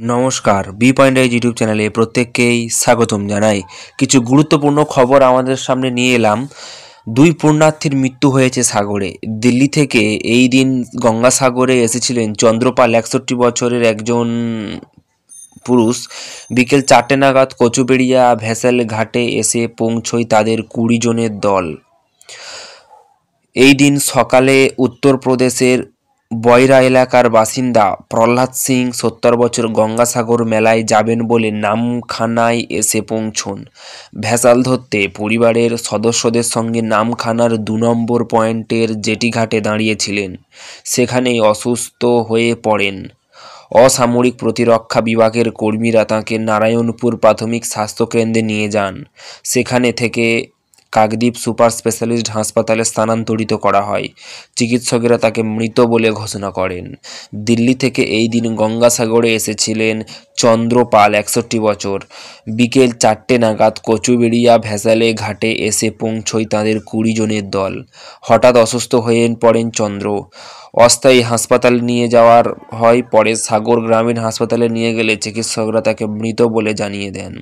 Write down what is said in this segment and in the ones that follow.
নমস্কার, B point আইজ YouTube চ্যানেলে প্রত্যেককেই স্বাগতম জানাই। কিছু গুরুত্বপূর্ণ খবর আমাদের সামনে নিয়ে এলাম। দুই পুণ্যার্থীর মৃত্যু হয়েছে সাগরে। দিল্লি থেকে এই দিন গঙ্গাসাগরে এসেছিলেন চন্দ্রপাল, 61 বছরের একজন পুরুষ। বিকেল 4টে নাগাদ কচুবেড়িয়া ভেসেল ঘাটে এসে পৌঁছয় তাদের 20 জনের দল। এই দিন সকালে উত্তরপ্রদেশের বয়রা এলাকার বাসিন্দা প্রহ্লাদ সিং, 70 বছর, গঙ্গাসাগর মেলায় যাবেন বলে নামখানায় এসে পৌঁছন। ভেসাল ধরতে পরিবারের সদস্যদের সঙ্গে নামখানার 2 নম্বর পয়েন্টের জেটিঘাটে দাঁড়িয়েছিলেন। সেখানেই অসুস্থ হয়ে পড়েন। অসামরিক প্রতিরক্ষা বিভাগের কর্মীরা তাঁকে নারায়ণপুর প্রাথমিক স্বাস্থ্যকেন্দ্রে নিয়ে যান। সেখানে থেকে কাকদ্বীপ সুপার স্পেশালিস্ট হাসপাতালে স্থানান্তরিত করা হয়। চিকিৎসকেরা তাকে মৃত বলে ঘোষণা করেন। দিল্লি থেকে এই দিন গঙ্গাসাগরে এসেছিলেন চন্দ্রপাল, 61 বছর। বিকেল 4টে নাগাদ কচুবেড়িয়া ভেসালে ঘাটে এসে পৌঁছয় তাঁদের 20 জনের দল। হঠাৎ অসুস্থ হয়ে পড়েন চন্দ্র। অস্থায়ী হাসপাতালে নিয়ে যাওয়ার হয়। পরে সাগর গ্রামীণ হাসপাতালে নিয়ে গেলে চিকিৎসকরা তাকে মৃত বলে জানিয়ে দেন।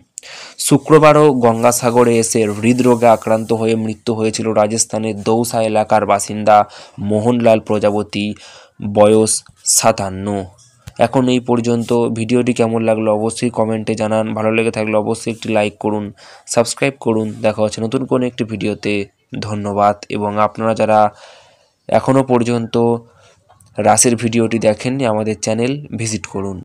শুক্রবারও গঙ্গাসাগরে এসে হৃদরোগে আক্রান্ত হয়ে মৃত্যু হয়েছিল রাজস্থানের দৌসা এলাকার বাসিন্দা মোহনলাল প্রজাপতি, বয়স 57। এখন এই পর্যন্ত। ভিডিওটি কেমন লাগলো অবশ্যই কমেন্টে জানান। ভালো লেগে থাকলে অবশ্যই একটি লাইক করুন, সাবস্ক্রাইব করুন। দেখা হচ্ছে নতুন কোনো একটি ভিডিওতে। ধন্যবাদ। এবং আপনারা যারা এখনও পর্যন্ত রাসের ভিডিওটি দেখেননি, আমাদের চ্যানেল ভিজিট করুন।